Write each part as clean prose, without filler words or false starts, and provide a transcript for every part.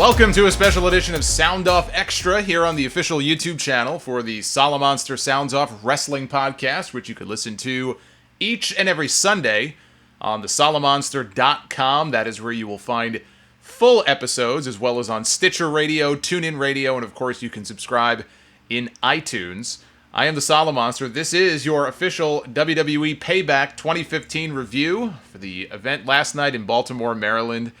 Welcome to a special edition of Sound Off Extra here on the official YouTube channel for the Solomonster Sounds Off Wrestling Podcast, which you could listen to each and every Sunday on the Solomonster.com. That is where you will find full episodes, as well as on Stitcher Radio, TuneIn Radio, and of course you can subscribe in iTunes. I am the Solomonster. This is your official WWE Payback 2015 review for the event last night in Baltimore, Maryland.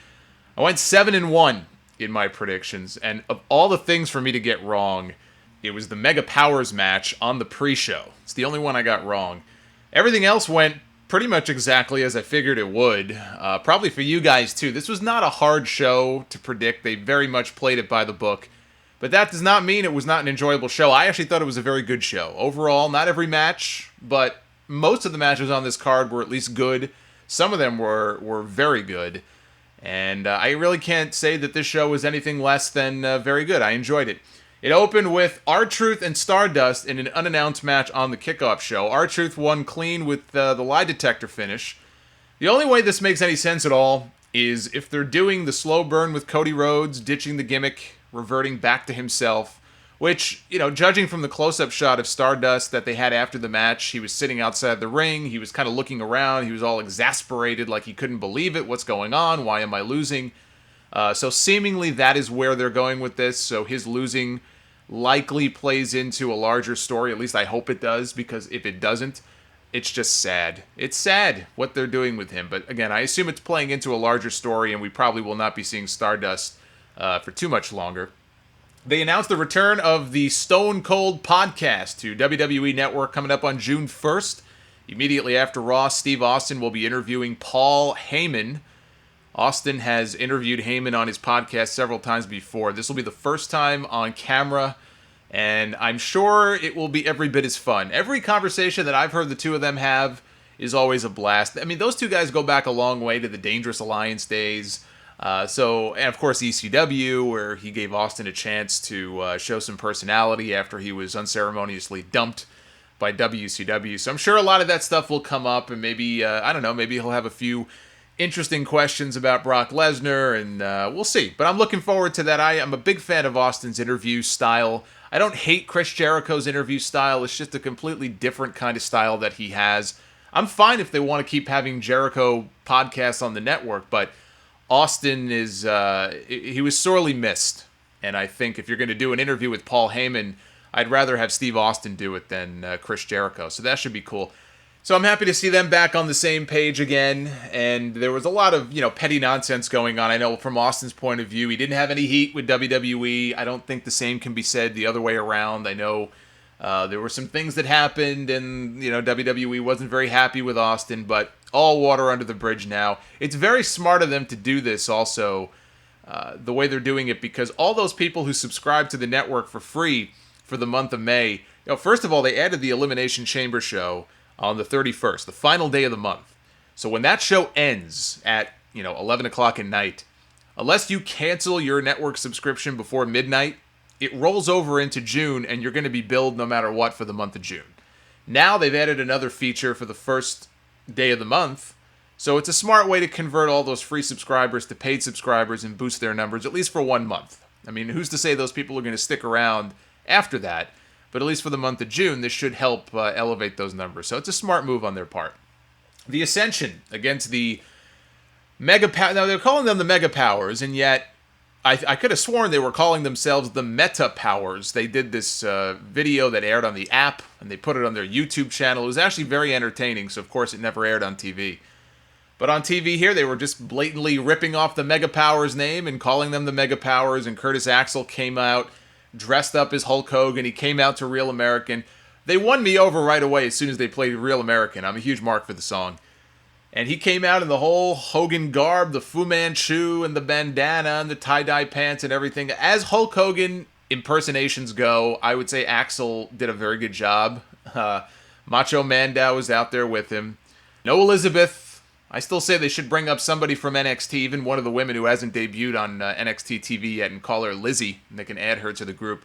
I went 7-1 in my predictions, and of all the things for me to get wrong, it was the Mega Powers match on the pre-show. It's the only one I got wrong. Everything else went pretty much exactly as I figured it would. Probably for you guys too. This was not a hard show to predict. They very much played it by the book. But that does not mean it was not an enjoyable show. I actually thought it was a very good show. Overall, not every match, but most of the matches on this card were at least good. Some of them were very good. And I really can't say that this show was anything less than very good. I enjoyed it. It opened with R-Truth and Stardust in an unannounced match on the kickoff show. R-Truth won clean with the lie detector finish. The only way this makes any sense at all is if they're doing the slow burn with Cody Rhodes, ditching the gimmick, reverting back to himself, which, you know, judging from the close-up shot of Stardust that they had after the match, he was sitting outside the ring, he was kind of looking around, he was all exasperated, like he couldn't believe it, what's going on, why am I losing? So seemingly that is where they're going with this, so his losing likely plays into a larger story, at least I hope it does, because if it doesn't, it's just sad. It's sad what they're doing with him, but again, I assume it's playing into a larger story, and we probably will not be seeing Stardust for too much longer. They announced the return of the Stone Cold podcast to WWE Network coming up on June 1st. Immediately after Raw, Steve Austin will be interviewing Paul Heyman. Austin has interviewed Heyman on his podcast several times before. This will be the first time on camera, and I'm sure it will be every bit as fun. Every conversation that I've heard the two of them have is always a blast. I mean, those two guys go back a long way to the Dangerous Alliance days. And of course ECW, where he gave Austin a chance to show some personality after he was unceremoniously dumped by WCW. So I'm sure a lot of that stuff will come up, and maybe, I don't know, maybe he'll have a few interesting questions about Brock Lesnar, and we'll see. But I'm looking forward to that. I'm a big fan of Austin's interview style. I don't hate Chris Jericho's interview style. It's just a completely different kind of style that he has. I'm fine if they want to keep having Jericho podcasts on the network, but Austin he was sorely missed, and I think if you're going to do an interview with Paul Heyman, I'd rather have Steve Austin do it than Chris Jericho, so that should be cool. So I'm happy to see them back on the same page again, and there was a lot of, petty nonsense going on. I know from Austin's point of view, he didn't have any heat with WWE. I don't think the same can be said the other way around. I know there were some things that happened, and, WWE wasn't very happy with Austin, but all water under the bridge now. It's very smart of them to do this also, the way they're doing it, because all those people who subscribe to the network for free for the month of May, first of all, they added the Elimination Chamber show on the 31st, the final day of the month. So when that show ends at, 11 o'clock at night, unless you cancel your network subscription before midnight, it rolls over into June, and you're going to be billed no matter what for the month of June. Now they've added another feature for the first day of the month, so it's a smart way to convert all those free subscribers to paid subscribers and boost their numbers, at least for 1 month. I mean, who's to say those people are going to stick around after that? But at least for the month of June, this should help elevate those numbers. So it's a smart move on their part. The Ascension against the Mega Powers. Now, they're calling them the Mega Powers, and yet I could have sworn they were calling themselves the Meta Powers. They did this video that aired on the app, and they put it on their YouTube channel. It was actually very entertaining, so of course it never aired on TV. But on TV here, they were just blatantly ripping off the Mega Powers name and calling them the Mega Powers, and Curtis Axel came out dressed up as Hulk Hogan. He came out to Real American. They won me over right away as soon as they played Real American. I'm a huge mark for the song. And he came out in the whole Hogan garb, the Fu Manchu and the bandana and the tie-dye pants and everything. As Hulk Hogan impersonations go, I would say Axel did a very good job. Macho Mandow was out there with him. No Elizabeth. I still say they should bring up somebody from NXT, even one of the women who hasn't debuted on NXT TV yet, and call her Lizzie, and they can add her to the group.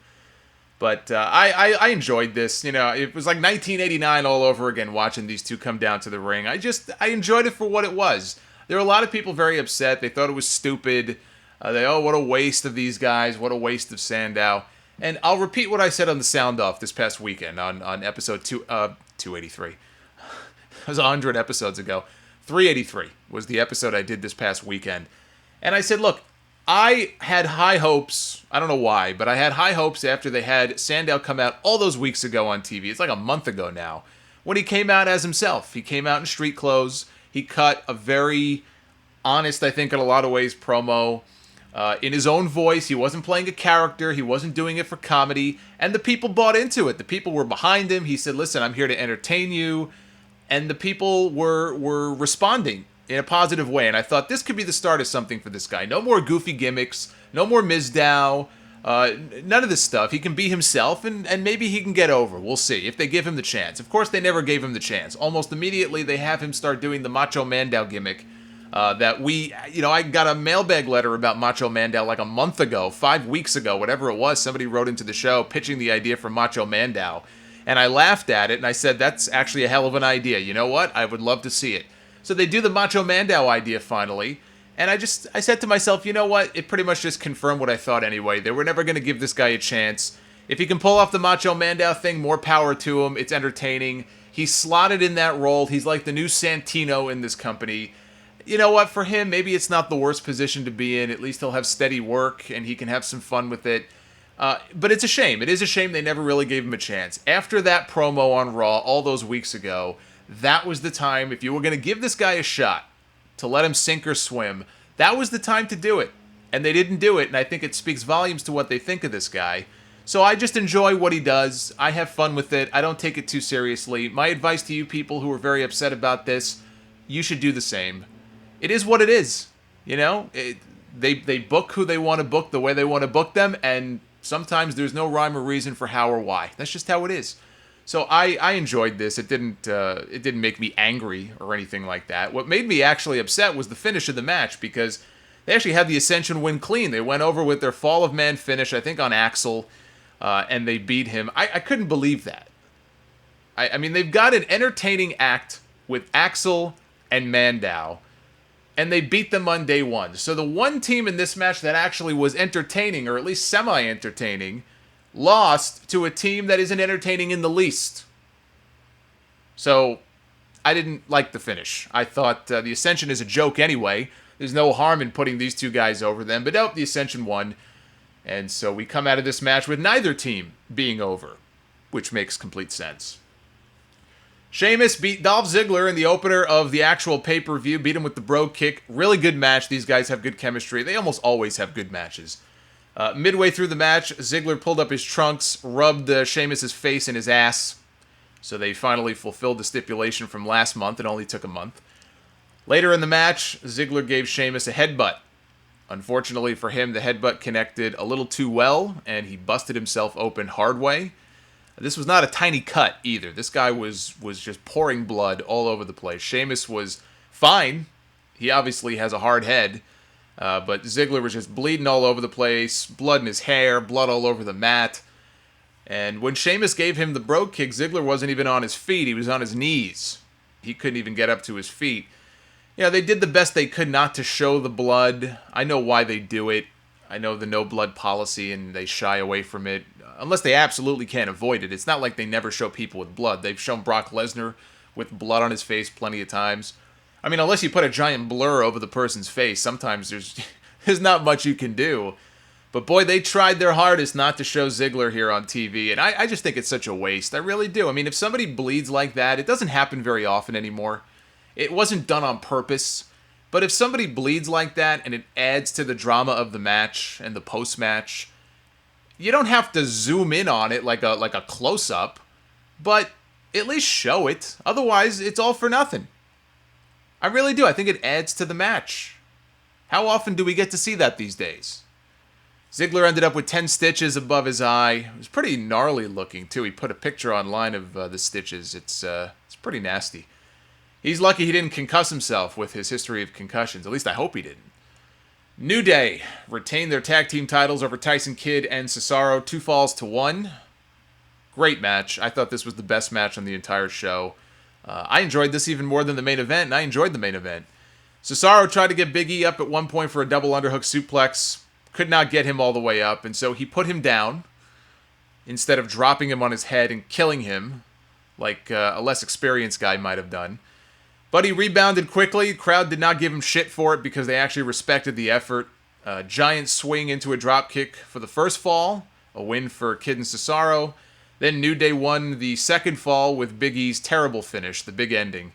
But I enjoyed this. It was like 1989 all over again watching these two come down to the ring. I enjoyed it for what it was. There were a lot of people very upset. They thought it was stupid. What a waste of these guys. What a waste of Sandow. And I'll repeat what I said on the Sound Off this past weekend on episode 283. It was 100 episodes ago. 383 was the episode I did this past weekend. And I said, look, I had high hopes. I don't know why, but I had high hopes after they had Sandow come out all those weeks ago on TV. It's like a month ago now. When he came out as himself. He came out in street clothes. He cut a very honest, I think, in a lot of ways, promo. In his own voice. He wasn't playing a character. He wasn't doing it for comedy. And the people bought into it. The people were behind him. He said, listen, I'm here to entertain you. And the people were responding in a positive way. And I thought this could be the start of something for this guy. No more goofy gimmicks. No more Mizdow. None of this stuff. He can be himself, and maybe he can get over. We'll see if they give him the chance. Of course, they never gave him the chance. Almost immediately, they have him start doing the Macho Mandow gimmick. I got a mailbag letter about Macho Mandow like a month ago, 5 weeks ago, whatever it was. Somebody wrote into the show pitching the idea for Macho Mandow. And I laughed at it, and I said, that's actually a hell of an idea. You know what? I would love to see it. So they do the Macho Mandow idea finally. And I said to myself, you know what? It pretty much just confirmed what I thought anyway. They were never going to give this guy a chance. If he can pull off the Macho Mandow thing, more power to him. It's entertaining. He's slotted in that role. He's like the new Santino in this company. You know what? For him, maybe it's not the worst position to be in. At least he'll have steady work, and he can have some fun with it. But it's a shame. It is a shame they never really gave him a chance. After that promo on Raw all those weeks ago, that was the time, if you were going to give this guy a shot, to let him sink or swim, that was the time to do it. And they didn't do it, and I think it speaks volumes to what they think of this guy. So I just enjoy what he does. I have fun with it. I don't take it too seriously. My advice to you people who are very upset about this, you should do the same. It is what it is. You know, they book who they want to book the way they want to book them, and sometimes there's no rhyme or reason for how or why. That's just how it is. So I enjoyed this. It didn't make me angry or anything like that. What made me actually upset was the finish of the match, because they actually had the Ascension win clean. They went over with their Fall of Man finish, I think on Axel, and they beat him. I couldn't believe that. I mean, they've got an entertaining act with Axel and Mandow, and they beat them on day one. So the one team in this match that actually was entertaining, or at least semi-entertaining, lost to a team that isn't entertaining in the least. So I didn't like the finish. I thought the Ascension is a joke anyway. There's no harm in putting these two guys over them. But nope, the Ascension won. And so we come out of this match with neither team being over, which makes complete sense. Sheamus beat Dolph Ziggler in the opener of the actual pay-per-view. Beat him with the bro kick. Really good match. These guys have good chemistry. They almost always have good matches. Midway through the match, Ziggler pulled up his trunks, rubbed Sheamus' face in his ass. So they finally fulfilled the stipulation from last month. It only took a month. Later in the match, Ziggler gave Sheamus a headbutt. Unfortunately for him, the headbutt connected a little too well, and he busted himself open hard way. This was not a tiny cut either. This guy was just pouring blood all over the place. Sheamus was fine. He obviously has a hard head. But Ziggler was just bleeding all over the place, blood in his hair, blood all over the mat. And when Sheamus gave him the bro kick, Ziggler wasn't even on his feet. He was on his knees. He couldn't even get up to his feet. You know, they did the best they could not to show the blood. I know why they do it. I know the no blood policy, and they shy away from it. Unless they absolutely can't avoid it. It's not like they never show people with blood. They've shown Brock Lesnar with blood on his face plenty of times. I mean, unless you put a giant blur over the person's face, sometimes there's not much you can do. But boy, they tried their hardest not to show Ziggler here on TV, and I just think it's such a waste. I really do. I mean, if somebody bleeds like that, it doesn't happen very often anymore. It wasn't done on purpose. But if somebody bleeds like that and it adds to the drama of the match and the post-match, you don't have to zoom in on it like a close-up, but at least show it. Otherwise, it's all for nothing. I really do. I think it adds to the match. How often do we get to see that these days? Ziggler ended up with 10 stitches above his eye. It was pretty gnarly looking, too. He put a picture online of the stitches. It's pretty nasty. He's lucky he didn't concuss himself with his history of concussions. At least I hope he didn't. New Day retained their tag team titles over Tyson Kidd and Cesaro, 2 falls to 1. Great match. I thought this was the best match on the entire show. I enjoyed this even more than the main event, and I enjoyed the main event. Cesaro tried to get Big E up at one point for a double underhook suplex. Could not get him all the way up, and so he put him down instead of dropping him on his head and killing him like a less experienced guy might have done. But he rebounded quickly. Crowd did not give him shit for it because they actually respected the effort. Giant swing into a dropkick for the first fall. A win for Kid and Cesaro. Then New Day won the second fall with Big E's terrible finish, the big ending.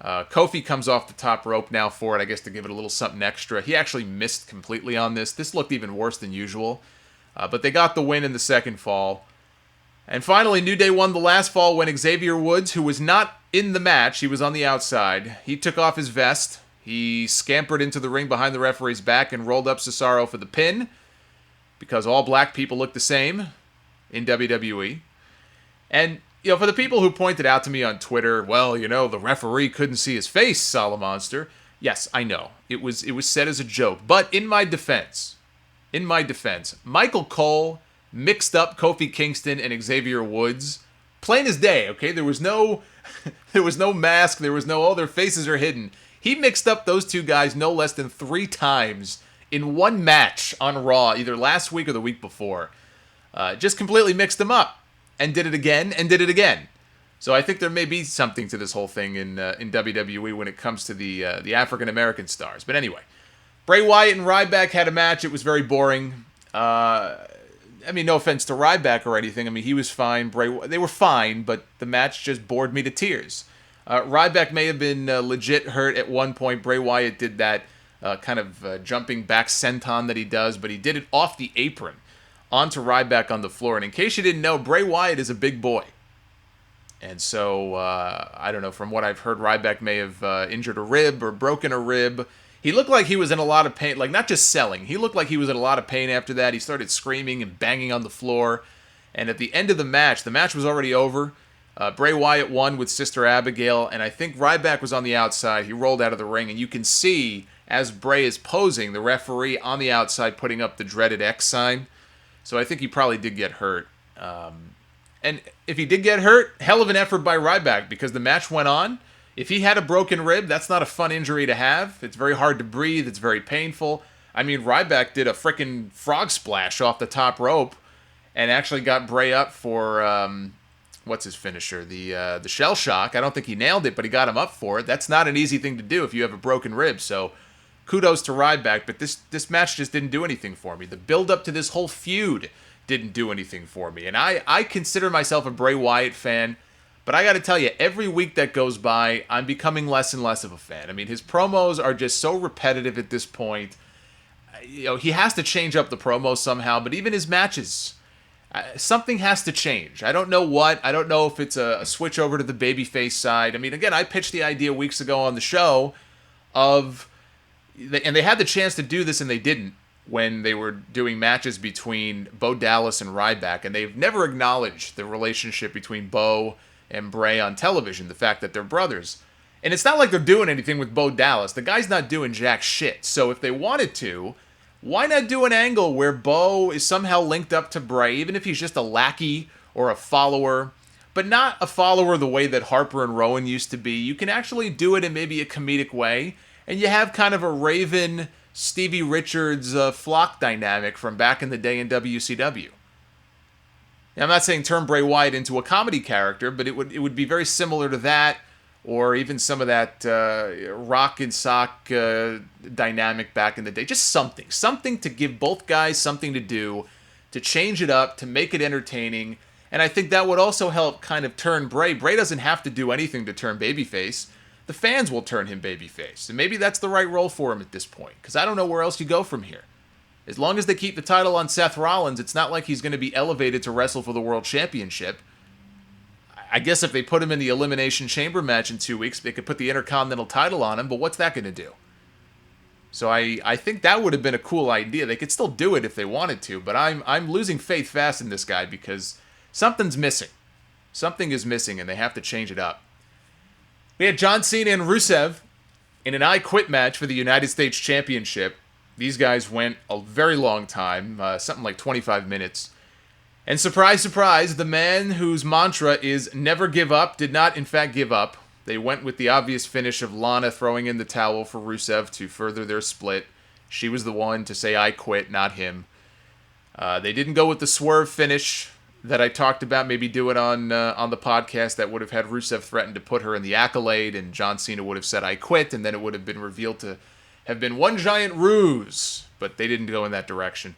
Kofi comes off the top rope now for it, I guess to give it a little something extra. He actually missed completely on this. This looked even worse than usual. But they got the win in the second fall. And finally, New Day won the last fall when Xavier Woods, who was not in the match, he was on the outside, he took off his vest. He scampered into the ring behind the referee's back and rolled up Cesaro for the pin. Because all black people look the same in WWE. And, for the people who pointed out to me on Twitter, well, the referee couldn't see his face, Solomonster. Yes, I know. It was said as a joke. But in my defense, Michael Cole mixed up Kofi Kingston and Xavier Woods. Plain as day, okay? There was no mask. There was no, their faces are hidden. He mixed up those two guys no less than 3 times in one match on Raw, either last week or the week before. Just completely mixed them up. And did it again. So I think there may be something to this whole thing in WWE when it comes to the African-American stars. But anyway, Bray Wyatt and Ryback had a match. It was very boring. No offense to Ryback or anything. He was fine. They were fine, but the match just bored me to tears. Ryback may have been legit hurt at one point. Bray Wyatt did that jumping back senton that he does, but he did it off the apron onto Ryback on the floor. And in case you didn't know, Bray Wyatt is a big boy. And so, I don't know, from what I've heard, Ryback may have injured a rib or broken a rib. He looked like he was in a lot of pain, like not just selling. He looked like he was in a lot of pain after that. He started screaming and banging on the floor. And at the end of the match was already over. Bray Wyatt won with Sister Abigail, and I think Ryback was on the outside. He rolled out of the ring, and you can see, as Bray is posing, the referee on the outside putting up the dreaded X sign. So I think he probably did get hurt. And if he did get hurt, hell of an effort by Ryback, because the match went on. If he had a broken rib, that's not a fun injury to have. It's very hard to breathe. It's very painful. Ryback did a freaking frog splash off the top rope and actually got Bray up for, what's his finisher? The shell shock. I don't think he nailed it, but he got him up for it. That's not an easy thing to do if you have a broken rib. So kudos to Ryback, but this match just didn't do anything for me. The build-up to this whole feud didn't do anything for me. And I consider myself a Bray Wyatt fan, but I got to tell you, every week that goes by, I'm becoming less and less of a fan. His promos are just so repetitive at this point. He has to change up the promos somehow, but even his matches, something has to change. I don't know what. I don't know if it's a switch over to the babyface side. Again, I pitched the idea weeks ago on the show of, and they had the chance to do this and they didn't, when they were doing matches between Bo Dallas and Ryback, and they've never acknowledged the relationship between Bo and Bray on television, the fact that they're brothers. And it's not like they're doing anything with Bo Dallas. The guy's not doing jack shit. So if they wanted to, why not do an angle where Bo is somehow linked up to Bray, even if he's just a lackey or a follower, but not a follower the way that Harper and Rowan used to be. You can actually do it in maybe a comedic way, and you have kind of a Raven, Stevie Richards flock dynamic from back in the day in WCW. Now, I'm not saying turn Bray Wyatt into a comedy character, but it would be very similar to that, or even some of that rock and sock dynamic back in the day. Just something to give both guys something to do, to change it up, to make it entertaining. And I think that would also help kind of turn Bray. Bray doesn't have to do anything to turn babyface. The fans will turn him babyface. And maybe that's the right role for him at this point, because I don't know where else you go from here. As long as they keep the title on Seth Rollins, it's not like he's going to be elevated to wrestle for the World Championship. I guess if they put him in the Elimination Chamber match in 2 weeks, they could put the Intercontinental title on him, but what's that going to do? So I think that would have been a cool idea. They could still do it if they wanted to, but I'm losing faith fast in this guy because something's missing. Something is missing, and they have to change it up. We had John Cena and Rusev in an I Quit match for the United States Championship. These guys went a very long time, something like 25 minutes. And surprise, surprise, the man whose mantra is never give up did not in fact give up. They went with the obvious finish of Lana throwing in the towel for Rusev to further their split. She was the one to say, "I quit," not him. They didn't go with the swerve finish that I talked about, maybe do it on the podcast, that would have had Rusev threaten to put her in the Accolade, and John Cena would have said, "I quit," and then it would have been revealed to have been one giant ruse. But they didn't go in that direction.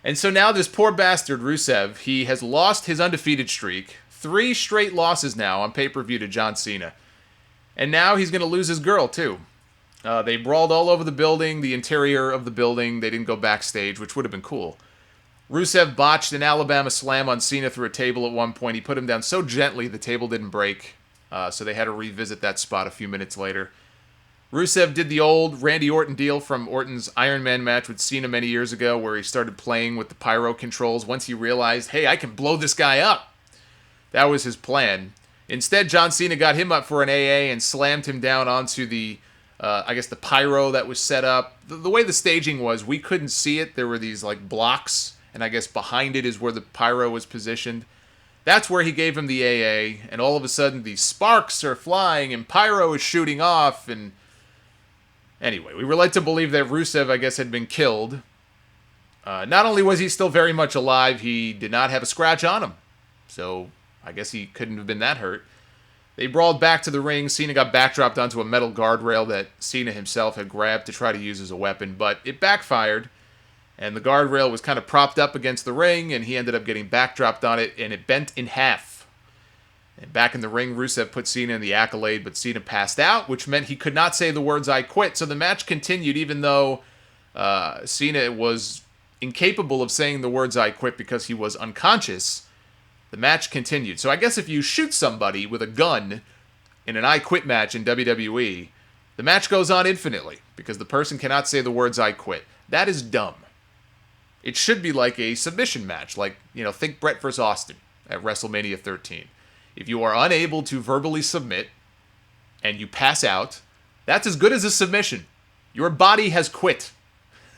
And so now this poor bastard, Rusev, he has lost his undefeated streak. 3 straight losses now on pay-per-view to John Cena. And now he's going to lose his girl, too. They brawled all over the building, the interior of the building. They didn't go backstage, which would have been cool. Rusev botched an Alabama slam on Cena through a table at one point. He put him down so gently the table didn't break. So they had to revisit that spot a few minutes later. Rusev did the old Randy Orton deal from Orton's Iron Man match with Cena many years ago, where he started playing with the pyro controls once he realized, hey, I can blow this guy up. That was his plan. Instead, John Cena got him up for an AA and slammed him down onto the the pyro that was set up. The way the staging was, we couldn't see it. There were these like blocks, and I guess behind it is where the pyro was positioned. That's where he gave him the AA, and all of a sudden the sparks are flying and pyro is shooting off. And anyway, we were led to believe that Rusev, I guess, had been killed. Not only was he still very much alive, he did not have a scratch on him. So I guess he couldn't have been that hurt. They brawled back to the ring. Cena got backdropped onto a metal guardrail that Cena himself had grabbed to try to use as a weapon, but it backfired, and the guardrail was kind of propped up against the ring, and he ended up getting backdropped on it, and it bent in half. And back in the ring, Rusev put Cena in the Accolade, but Cena passed out, which meant he could not say the words, "I quit." So the match continued, even though Cena was incapable of saying the words, "I quit," because he was unconscious. The match continued. So I guess if you shoot somebody with a gun in an I quit match in WWE, the match goes on infinitely because the person cannot say the words "I quit." That is dumb. It should be like a submission match, like, think Brett vs. Austin at WrestleMania 13. If you are unable to verbally submit and you pass out, that's as good as a submission. Your body has quit.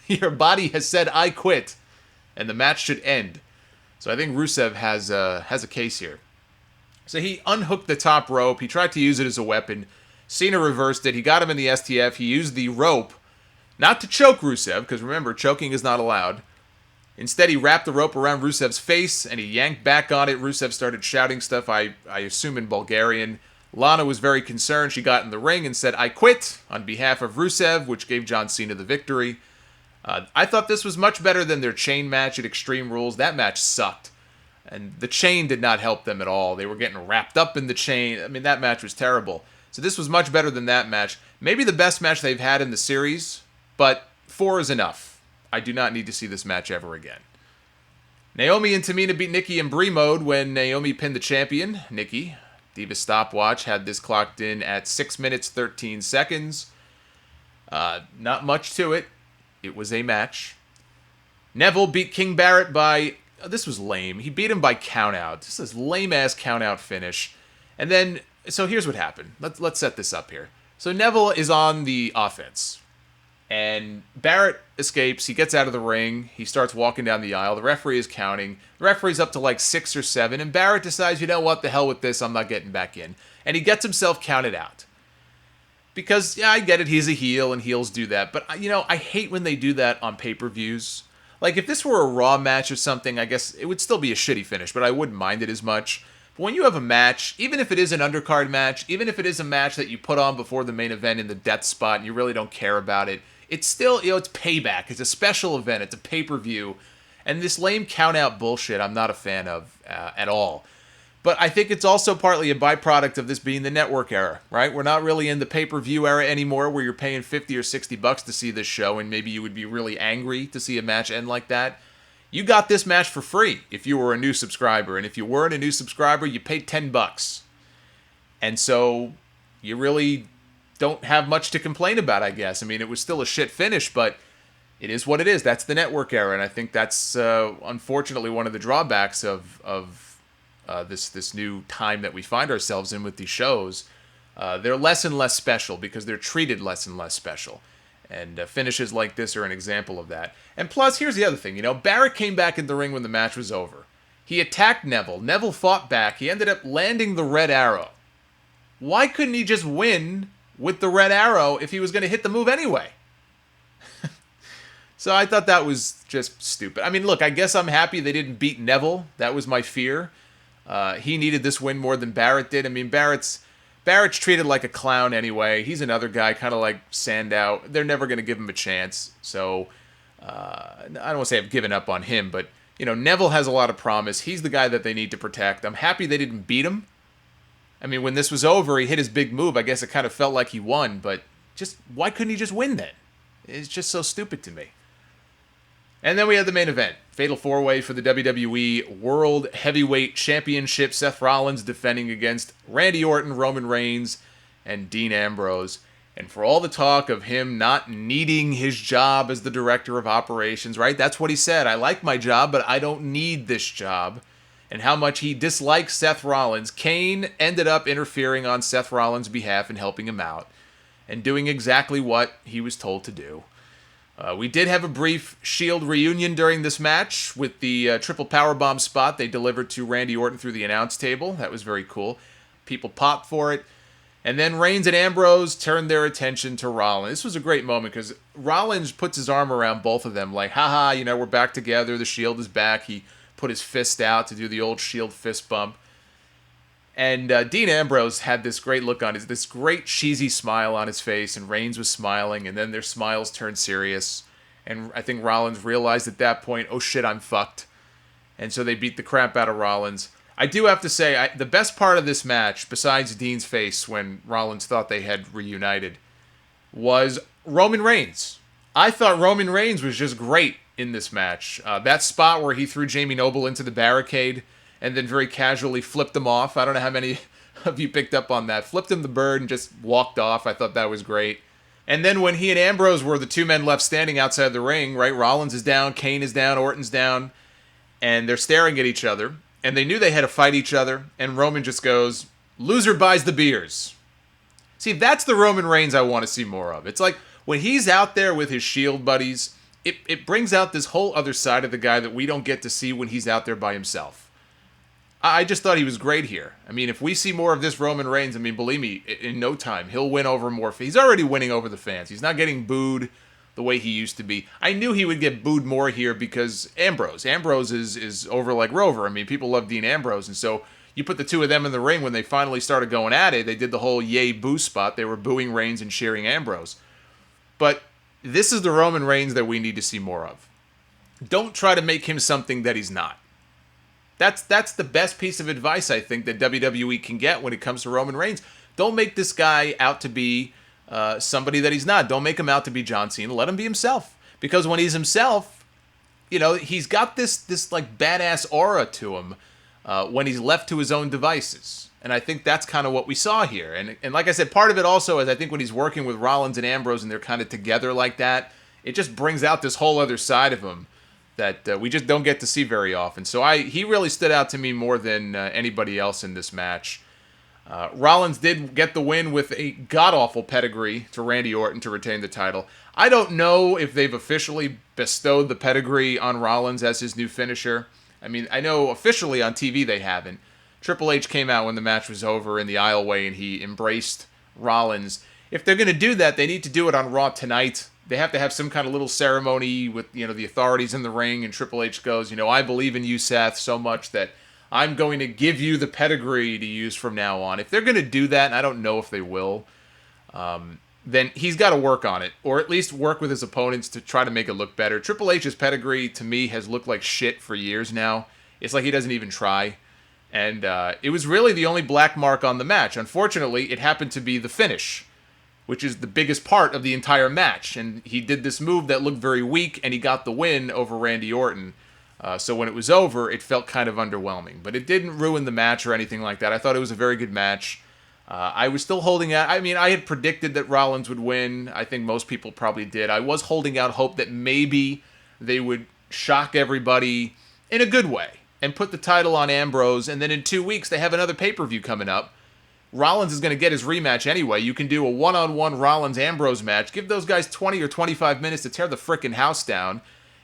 Your body has said, "I quit," and the match should end. So I think Rusev has a case here. So he unhooked the top rope. He tried to use it as a weapon. Cena reversed it. He got him in the STF. He used the rope, not to choke Rusev, because remember, choking is not allowed. Instead, he wrapped the rope around Rusev's face, and he yanked back on it. Rusev started shouting stuff, I assume in Bulgarian. Lana was very concerned. She got in the ring and said, "I quit," on behalf of Rusev, which gave John Cena the victory. I thought this was much better than their chain match at Extreme Rules. That match sucked. And the chain did not help them at all. They were getting wrapped up in the chain. I mean, that match was terrible. So this was much better than that match. Maybe the best match they've had in the series, but 4 is enough. I do not need to see this match ever again. Naomi and Tamina beat Nikki in Brie mode when Naomi pinned the champion, Nikki. Diva Stopwatch had this clocked in at 6 minutes, 13 seconds. Not much to it. It was a match. Neville beat King Barrett by... this was lame. He beat him by countout. This is lame-ass countout finish. And then... so here's what happened. Let's set this up here. So Neville is on the offense. And Barrett escapes. He gets out of the ring. He starts walking down the aisle. The referee is counting. The referee's up to like 6 or 7. And Barrett decides, you know what? The hell with this. I'm not getting back in. And he gets himself counted out. Because, yeah, I get it, he's a heel, and heels do that. But, I hate when they do that on pay-per-views. Like, if this were a Raw match or something, I guess it would still be a shitty finish, but I wouldn't mind it as much. But when you have a match, even if it is an undercard match, even if it is a match that you put on before the main event in the death spot, and you really don't care about it, it's still, it's Payback. It's a special event. It's a pay-per-view. And this lame count-out bullshit I'm not a fan of at all. But I think it's also partly a byproduct of this being the network era, right? We're not really in the pay-per-view era anymore where you're paying $50 or $60 to see this show, and maybe you would be really angry to see a match end like that. You got this match for free if you were a new subscriber, and if you weren't a new subscriber, you paid $10. And so you really don't have much to complain about, I guess. I mean, it was still a shit finish, but it is what it is. That's the network era, and I think that's unfortunately one of the drawbacks of this new time that we find ourselves in with these shows. They're less and less special because they're treated less and less special. And finishes like this are an example of that. And plus, here's the other thing. Barrett came back in the ring when the match was over. He attacked Neville. Neville fought back. He ended up landing the red arrow. why couldn't he just win with the red arrow if he was going to hit the move anyway? So I thought that was just stupid. I mean, look, I guess I'm happy they didn't beat Neville. That was my fear. He needed this win more than Barrett did. I mean, Barrett's treated like a clown anyway. He's another guy, kind of like Sandow. They're never going to give him a chance. So I don't want to say I've given up on him, but Neville has a lot of promise. He's the guy that they need to protect. I'm happy they didn't beat him. I mean, when this was over, he hit his big move. I guess it kind of felt like he won, but just why couldn't he just win then? It's just so stupid to me. And then we had the main event. Fatal 4-Way for the WWE World Heavyweight Championship. Seth Rollins defending against Randy Orton, Roman Reigns, and Dean Ambrose. And for all the talk of him not needing his job as the director of operations, right? That's what he said. I like my job, but I don't need this job. And how much he dislikes Seth Rollins. Kane ended up interfering on Seth Rollins' behalf and helping him out. And doing exactly what he was told to do. We did have a brief Shield reunion during this match with the triple powerbomb spot they delivered to Randy Orton through the announce table. That was very cool. People popped for it. And then Reigns and Ambrose turned their attention to Rollins. This was a great moment because Rollins puts his arm around both of them like, haha, we're back together. The Shield is back. He put his fist out to do the old Shield fist bump. And Dean Ambrose had this great look on this great cheesy smile on his face, and Reigns was smiling, and then their smiles turned serious. And I think Rollins realized at that point, oh shit, I'm fucked. And so they beat the crap out of Rollins. I do have to say, the best part of this match, besides Dean's face when Rollins thought they had reunited, was Roman Reigns. I thought Roman Reigns was just great in this match. That spot where he threw Jamie Noble into the barricade and then very casually flipped him off. I don't know how many of you picked up on that. Flipped him the bird and just walked off. I thought that was great. And then when he and Ambrose were the two men left standing outside the ring, right? Rollins is down, Kane is down, Orton's down, and they're staring at each other. And they knew they had to fight each other. And Roman just goes, loser buys the beers. See, that's the Roman Reigns I want to see more of. It's like when he's out there with his Shield buddies, it brings out this whole other side of the guy that we don't get to see when he's out there by himself. I just thought he was great here. I mean, if we see more of this Roman Reigns, I mean, believe me, in no time, he'll win over more. He's already winning over the fans. He's not getting booed the way he used to be. I knew he would get booed more here because Ambrose is over like Rover. I mean, people love Dean Ambrose, and so you put the two of them in the ring when they finally started going at it. They did the whole yay boo spot. They were booing Reigns and cheering Ambrose. But this is the Roman Reigns that we need to see more of. Don't try to make him something that he's not. That's the best piece of advice I think that WWE can get when it comes to Roman Reigns. Don't make this guy out to be somebody that he's not. Don't make him out to be John Cena. Let him be himself. Because when he's himself, he's got this like badass aura to him when he's left to his own devices. And I think that's kind of what we saw here. And like I said, part of it also is I think when he's working with Rollins and Ambrose and they're kind of together like that, it just brings out this whole other side of him that we just don't get to see very often. So he really stood out to me more than anybody else in this match. Rollins did get the win with a god-awful pedigree to Randy Orton to retain the title. I don't know if they've officially bestowed the pedigree on Rollins as his new finisher. I mean, I know officially on TV they haven't. Triple H came out when the match was over in the aisleway and he embraced Rollins. If they're going to do that, they need to do it on Raw tonight. They have to have some kind of little ceremony with, the authorities in the ring, and Triple H goes, I believe in you, Seth, so much that I'm going to give you the pedigree to use from now on. If they're going to do that, and I don't know if they will, then he's got to work on it, or at least work with his opponents to try to make it look better. Triple H's pedigree, to me, has looked like shit for years now. It's like he doesn't even try. And it was really the only black mark on the match. Unfortunately, it happened to be the finish, which is the biggest part of the entire match. And he did this move that looked very weak, and he got the win over Randy Orton. So when it was over, it felt kind of underwhelming. But it didn't ruin the match or anything like that. I thought it was a very good match. I was still holding out. I mean, I had predicted that Rollins would win. I think most people probably did. I was holding out hope that maybe they would shock everybody in a good way and put the title on Ambrose. And then in 2 weeks, they have another pay-per-view coming up. Rollins is going to get his rematch anyway. You can do a one-on-one Rollins-Ambrose match. Give those guys 20 or 25 minutes to tear the frickin' house down.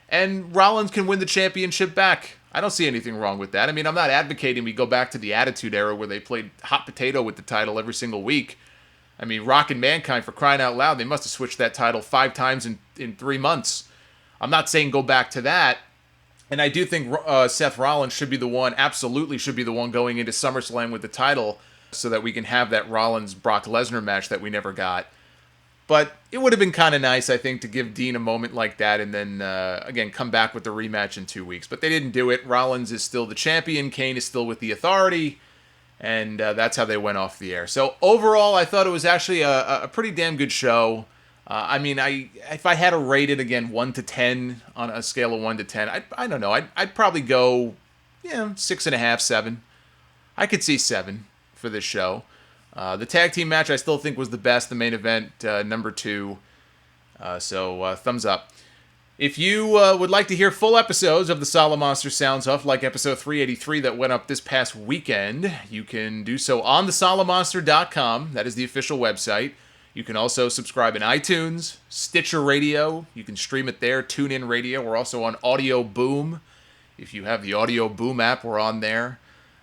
And Rollins can win the championship back. I don't see anything wrong with that. I mean, I'm not advocating we go back to the Attitude Era where they played hot potato with the title every single week. I mean, Rock and Mankind, for crying out loud, they must have switched that title 5 times in 3 months. I'm not saying go back to that. And I do think Seth Rollins should be the one, absolutely should be the one going into SummerSlam with the title so that we can have that Rollins-Brock Lesnar match that we never got. But it would have been kind of nice, I think, to give Dean a moment like that and then, again, come back with the rematch in 2 weeks. But they didn't do it. Rollins is still the champion. Kane is still with the Authority. And that's how they went off the air. So overall, I thought it was actually a pretty damn good show. I mean, if I had to rate it again 1 to 10 on a scale of 1 to 10, I don't know. I'd probably go 6.5, 7. I could see 7 for this show. The tag team match I still think was the best. The main event, number 2. So thumbs up. If you would like to hear full episodes of the Solomonster Sounds Off, like episode 383 that went up this past weekend, you can do so on thesolomonster.com. That is the official website. You can also subscribe in iTunes, Stitcher Radio. You can stream it there, TuneIn Radio. We're also on Audio Boom. If you have the Audio Boom app, we're on there.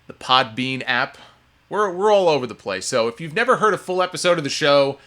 The Podbean app. We're all over the place. So if you've never heard a full episode of the show,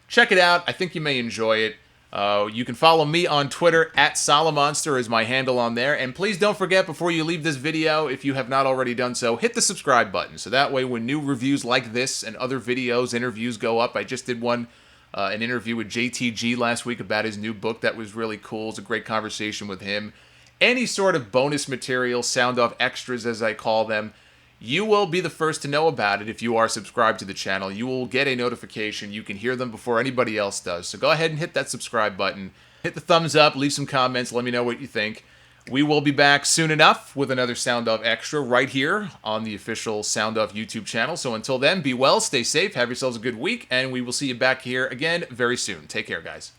check it out. I think you may enjoy it. You can follow me on Twitter, @Solomonster is my handle on there. And please don't forget, before you leave this video, if you have not already done so, hit the subscribe button. So that way when new reviews like this and other videos, interviews go up. I just did an interview with JTG last week about his new book. That was really cool. It's a great conversation with him. Any sort of bonus material, sound off extras as I call them, you will be the first to know about it if you are subscribed to the channel. You will get a notification. You can hear them before anybody else does. So go ahead and hit that subscribe button. Hit the thumbs up. Leave some comments. Let me know what you think. We will be back soon enough with another Sound Off Extra right here on the official Sound Off YouTube channel. So until then, be well, stay safe, have yourselves a good week, and we will see you back here again very soon. Take care, guys.